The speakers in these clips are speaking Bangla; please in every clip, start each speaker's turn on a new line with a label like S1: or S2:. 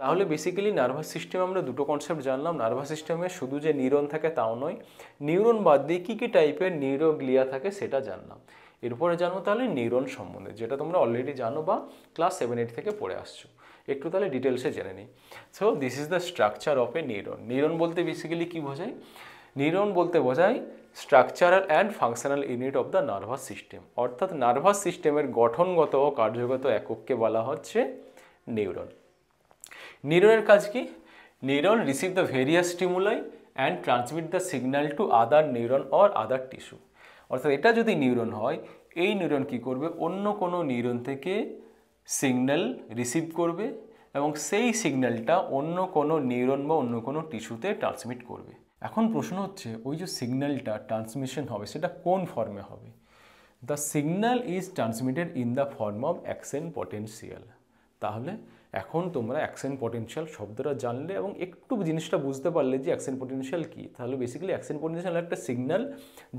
S1: তাহলে বেসিক্যালি নার্ভাস সিস্টেমে আমরা দুটো কনসেপ্ট জানলাম। নার্ভাস সিস্টেমে শুধু যে নিউরন থাকে তাও নয়, নিউরন বাদ দিয়ে কী কী টাইপের নিউরোগ্লিয়া থাকে সেটা জানলাম। এরপরে জানবো তাহলে নিউরন সম্বন্ধে, যেটা তোমরা অলরেডি জানো বা ক্লাস 7-8 থেকে পড়ে আসছো। একটু তাহলে ডিটেলসে জেনে নিই। So this is the structure of A neuron. Neuron বলতে বেসিক্যালি কী বোঝায়? নিউরন বলতে বোঝায় structural and functional unit of the nervous system, অর্থাৎ নার্ভাস সিস্টেমের গঠনগত ও কার্যগত একককে বলা হচ্ছে নিউরন। নিউরনের কাজ কি? Neuron receive the various stimuli and transmit the signal to other neuron or other tissue. অর্থাৎ এটা যদি নিউরন হয়, এই নিউরন কি করবে? অন্য কোনো নিউরন থেকে সিগন্যাল রিসিভ করবে এবং সেই সিগন্যালটা অন্য কোনো নিউরন বা অন্য কোনো টিস্যুতে ট্রান্সমিট করবে। এখন প্রশ্ন হচ্ছে, ওই যে সিগন্যালটা ট্রান্সমিশন হবে সেটা কোন ফর্মে হবে? The signal is transmitted in the form of action potential. তাহলে এখন তোমরা অ্যাকশন পটেনশিয়াল শব্দটা জানলে এবং একটু জিনিসটা বুঝতে পারলে যে অ্যাকশন পটেনশিয়াল কী। তাহলে বেসিক্যালি অ্যাকশন পটেনশিয়াল একটা সিগন্যাল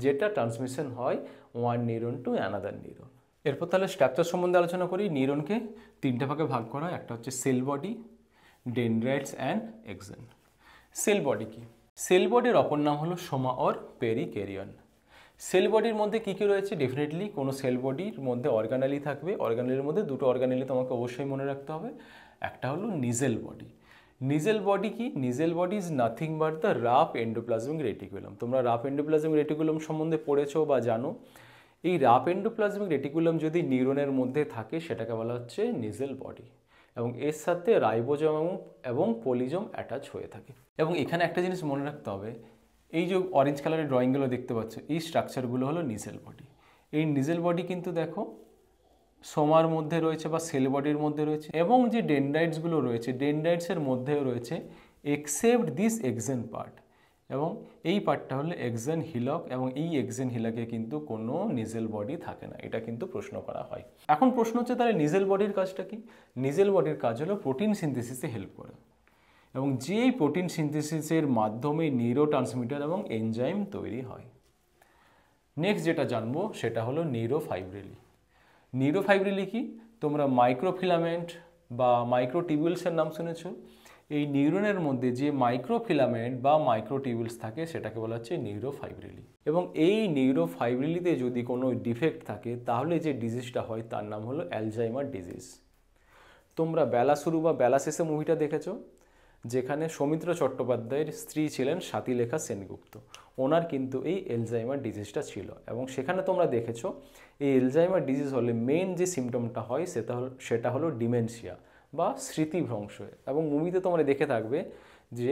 S1: যেটা ট্রান্সমিশন হয় one neuron to another neuron. এরপর তাহলে স্ট্রাকচার সম্বন্ধে আলোচনা করি। নিউরনকে তিনটে ভাগে ভাগ করা হয়। একটা হচ্ছে cell body, dendrites and axon. Cell body কি? সেল বডির অপর নাম হলো সোমা অর পেরিক্যারিয়ন। সেল বডির মধ্যে কী কী রয়েছে? ডেফিনেটলি কোনো সেল বডির মধ্যে অর্গানেলি থাকবে। অর্গানেলের মধ্যে দুটো অর্গানেলি তোমাকে অবশ্যই মনে রাখতে হবে। একটা হলো নিজেল বডি। নিজেল বডি কি? Nigel body is nothing but the rough endoplasmic reticulum. তোমরা রাফ এন্ডোপ্লাজমিক রেটিকুলাম সম্বন্ধে পড়েছো বা জানো। এই রাফ এন্ডোপ্লাজমিক রেটিকুলাম যদি নিউরনের মধ্যে থাকে সেটাকে বলা হচ্ছে নিজেল বডি, এবং এর সাথে রাইবোজোম এবং পলিজোম অ্যাটাচ হয়ে থাকে। এবং এখানে একটা জিনিস মনে রাখতে হবে, এই যে অরেঞ্জ কালারের ড্রয়িংগুলো দেখতে পাচ্ছ, এই স্ট্রাকচারগুলো হলো নিজেল বডি। এই নিজেল বডি কিন্তু দেখো সোমার মধ্যে রয়েছে বা সেল বডির মধ্যে রয়েছে, এবং যে ডেনড্রাইটসগুলো রয়েছে ডেনড্রাইটসের মধ্যেও রয়েছে, এক্সেপ্ট দিস এক্সেন পার্ট। এবং এই পার্টটা হলো এক্সেন হিলক, এবং এই এক্সেন হিলকে কিন্তু কোনো নিজেল বডি থাকে না। এটা কিন্তু প্রশ্ন করা হয়। এখন প্রশ্ন হচ্ছে তাহলে নিজেল বডির কাজটা কি? নিজেল বডির কাজ হলো প্রোটিন সিনথেসিসে হেল্প করা, এবং যেই প্রোটিন সিনথেসিসের মাধ্যমে নিউরোট্রান্সমিটার এবং এনজাইম তৈরি হয়। নেক্সট যেটা জানবো সেটা হলো নিউরোফাইব্রিলি। নিউরোফাইব্রিলি কি? তোমরা মাইক্রোফিলামেন্ট বা মাইক্রোটিবিউলসের নাম শুনেছো। এই নিউরনের মধ্যে যে মাইক্রোফিলামেন্ট বা মাইক্রোটিবিউলস থাকে সেটাকে বলা হচ্ছে নিউরোফাইব্রিলি। এবং এই নিউরোফাইব্রিলিতে যদি কোনো ডিফেক্ট থাকে তাহলে যে ডিজিজটা হয় তার নাম হলো অ্যালজাইমার ডিজিজ। তোমরা বেলা শুরু বা বেলা শেষে মুভিটা দেখেছো, যেখানে সৌমিত্র চট্টোপাধ্যায়ের স্ত্রী ছিলেন স্বাতিলেখা সেনগুপ্ত। ওনার কিন্তু এই অ্যালজাইমার ডিজিজটা ছিল, এবং সেখানে তোমরা দেখেছো এই অ্যালজাইমার ডিজিজ হলে মেন যে সিমটমটা হয় সেটা হলো ডিমেনশিয়া বা স্মৃতিভ্রংশ। এবং মুভিতে তোমরা দেখে থাকবে যে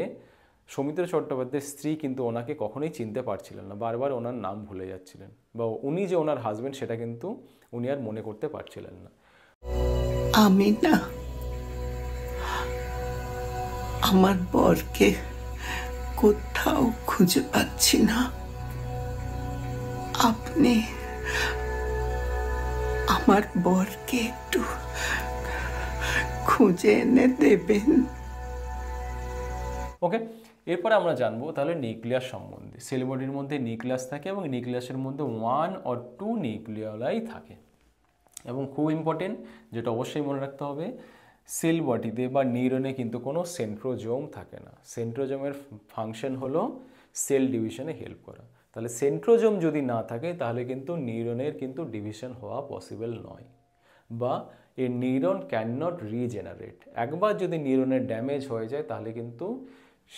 S1: সৌমিত্র চট্টোপাধ্যায়ের স্ত্রী কিন্তু ওনাকে কখনোই চিনতে পারছিলেন না, বারবার ওনার নাম ভুলে যাচ্ছিলেন, বা উনি যে ওনার হাজব্যান্ড সেটা কিন্তু উনি আর মনে করতে পারছিলেন না।
S2: আমি না আমার বরকে কোথাও খুঁজে পাচ্ছি না। আপনি আমার বরকে একটু খুঁজে এনে দেবেন।
S1: ওকে, এরপরে আমরা জানবো তাহলে নিউক্লিয়াস সম্বন্ধে। সেল বডির মধ্যে নিউক্লিয়াস থাকে, এবং নিউক্লিয়াসের মধ্যে 1 or 2 নিউক্লিয়াই থাকে। এবং খুব ইম্পর্টেন্ট, যেটা অবশ্যই মনে রাখতে হবে, সেল বডিতে বা নিউরনে কিন্তু কোনো সেন্ট্রোজোম থাকে না। সেন্ট্রোজোমের ফাংশন হলো সেল ডিভিশনে হেল্প করা। তাহলে সেন্ট্রোজোম যদি না থাকে তাহলে কিন্তু নিউরনের কিন্তু ডিভিশন হওয়া পসিবল নয়, বা এ নিউরন ক্যান নট রিজেনারেট। একবার যদি নিউরনের ড্যামেজ হয়ে যায় তাহলে কিন্তু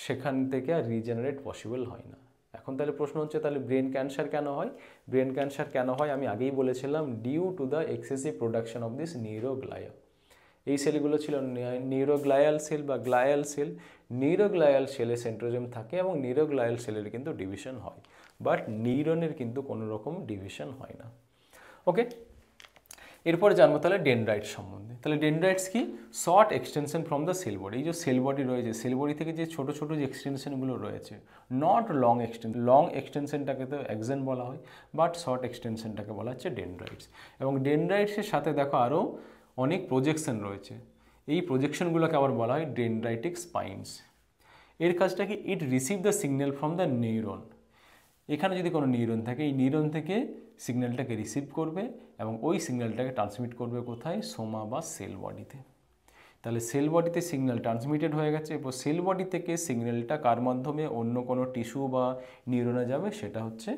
S1: সেখান থেকে আর রিজেনারেট পসিবল হয় না। এখন তাহলে প্রশ্ন হচ্ছে, তাহলে ব্রেন ক্যান্সার কেন হয়? ব্রেন ক্যান্সার কেন হয় আমি আগেই বলেছিলাম, due to the excessive production of this neuroglia. এই সেলগুলো ছিল নিউরোগ্লায়াল সেল বা গ্লায়াল সেল। নিউরোগ্লায়াল সেলে সেন্ট্রোজোম থাকে এবং নিউরোগ্লায়াল সেলের কিন্তু ডিভিশন হয়, বাট নিউরনের কিন্তু কোনো রকম ডিভিশন হয় না। ওকে, এরপরে জানবো তাহলে ডেনড্রাইটস সম্বন্ধে। তাহলে ডেনড্রাইটস কি? Short extension from the cell body. এই যে সেল বডি রয়েছে, সেল বডি থেকে যে ছোটো ছোটো যে এক্সটেনশনগুলো রয়েছে, নট লং এক্সটেনশন। লং এক্সটেনশনটাকে তো এক্সন বলা হয়, বাট শর্ট এক্সটেনশনটাকে বলা হচ্ছে ডেনড্রাইটস। এবং ডেনড্রাইটসের সাথে দেখো আরও অনেক প্রজেকশন রয়েছে। এই প্রজেকশনগুলোকে আবার বলা হয় ডেনড্রাইটিক স্পাইনস। এর কাজটা কি? It receive the signal from the neuron. এখানে যদি কোনো নিউরন থাকে, এই নিউরন থেকে সিগন্যালটাকে রিসিভ করবে এবং ওই সিগন্যালটাকে ট্রান্সমিট করবে কোথায়? সোমা বা সেল বডিতে। তাহলে সেল বডিতে সিগন্যাল ট্রান্সমিটেড হয়ে গেছে, এরপর সেল বডি থেকে সিগন্যালটা কার মাধ্যমে অন্য কোনো টিস্যু বা নিউরনে যাবে, সেটা হচ্ছে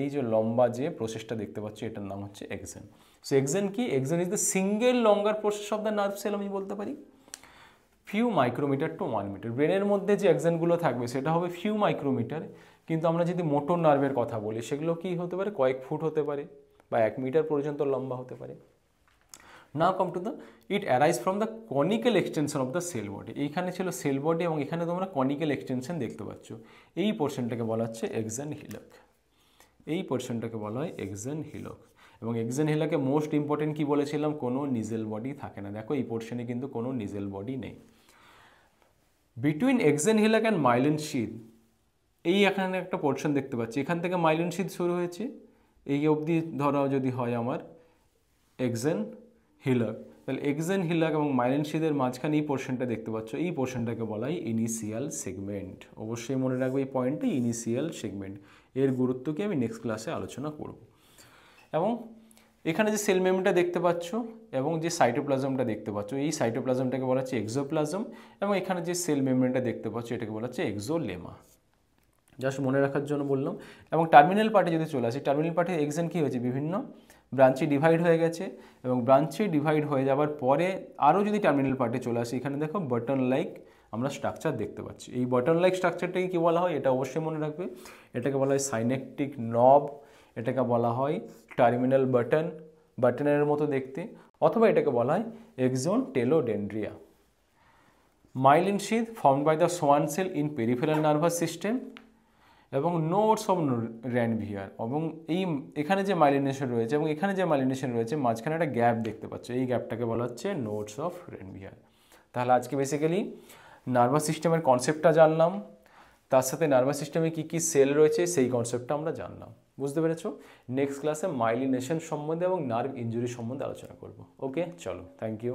S1: এই যে লম্বা যে প্রসেসটা দেখতে পাচ্ছ এটার নাম হচ্ছে এক্সন। সো এক্সন কি? Axon is the single longer process of the nerve cell, আমি বলতে পারি ফিউ মাইক্রোমিটার টু 1 মিটার। ব্রেনের মধ্যে যে এক্সনগুলো থাকবে সেটা হবে ফিউ মাইক্রোমিটার, কিন্তু আমরা যদি মোটর নার্ভের কথা বলি সেগুলো কি হতে পারে, কয়েক ফুট হতে পারে বা 1 মিটার পর্যন্ত লম্বা হতে পারে। Now come to the it arise from the conical extension of the cell body. এইখানে ছিল সেল বডি এবং এখানে তোমরা কনিক্যাল এক্সটেনশন দেখতে পাচ্ছ। এই পোর্শনটাকে বলা হচ্ছে এক্সন হিলক, এই পোর্শনটাকে বলা হয় এক্সন হিলক। এবং এক্সন হিলকে মোস্ট ইম্পর্টেন্ট কি বলেছিলাম, কোনো নিজেল বডি থাকে না। দেখো এই পোর্শনে কিন্তু কোনো নিজেল বডি নেই। Between exon হিলক and myelin sheath, এই এখানে একটা পোর্শন দেখতে পাচ্ছি, এখান থেকে মাইলিন শিথ শুরু হয়েছে, এই অবধি ধরা যদি হয় আমার এক্সন হিলক, তাহলে এক্সন হিলক এবং মাইলিন শিথের মাঝখানে এই পোর্শনটা দেখতে পাচ্ছ, এই পোর্শনটাকে বলা হয় ইনিশিয়াল সেগমেন্ট। অবশ্যই মনে রাখবে এই পয়েন্টটা, ইনিশিয়াল সেগমেন্ট। এর গুরুত্বকে আমি নেক্সট ক্লাসে আলোচনা করব। এবং এখানে যে সেল মেমব্রেনটা দেখতে পাচ্ছ এবং যে সাইটোপ্লাজমটা দেখতে পাচ্ছ, এই সাইটোপ্লাজমটাকে বলা হচ্ছে এক্সোপ্লাজম, এবং এখানে যে সেল মেমব্রেনটা দেখতে পাচ্ছ এটাকে বলা হচ্ছে এক্সোলেমা। জাস্ট মনে রাখার জন্য বললাম। এবং টার্মিনাল পার্টে যদি চলে আসি, টার্মিনাল পার্টে এক্সন কী হয়েছে, বিভিন্ন ব্রাঞ্চে ডিভাইড হয়ে গেছে, এবং ব্রাঞ্চে ডিভাইড হয়ে যাওয়ার পরে আরও যদি টার্মিনাল পার্টে চলে আসি, এখানে দেখো বাটন লাইক আমরা স্ট্রাকচার দেখতে পাচ্ছি। এই বাটন লাইক স্ট্রাকচারটাকে কী বলা হয়, এটা অবশ্যই মনে রাখবে, এটাকে বলা হয় সাইনেপটিক নব, এটাকে বলা হয় টার্মিনাল বাটন, বাটনের মতো দেখতে, অথবা এটাকে বলা হয় axon telodendria. Myelin sheath formed by the Schwann cell in peripheral nervous system এবং নোটস অফ র্যানভিয়ার। এবং এখানে যে মাইলিনেশন রয়েছে এবং এখানে যে মাইলিনেশন রয়েছে, মাঝখানে একটা গ্যাপ দেখতে পাচ্ছ, এই গ্যাপটাকে বলা হচ্ছে নোটস অফ র্যানভিয়ার। তাহলে আজকে বেসিক্যালি নার্ভাস সিস্টেমের কনসেপ্টটা জানলাম, তার সাথে নার্ভাস সিস্টেমে কী কী সেল রয়েছে সেই কনসেপ্টটা আমরা জানলাম। বুঝতে পেরেছো? নেক্সট ক্লাসে মাইলিনেশন সম্বন্ধে এবং নার্ভ ইনজুরি সম্বন্ধে আলোচনা করব। ওকে, চলো, থ্যাংক ইউ।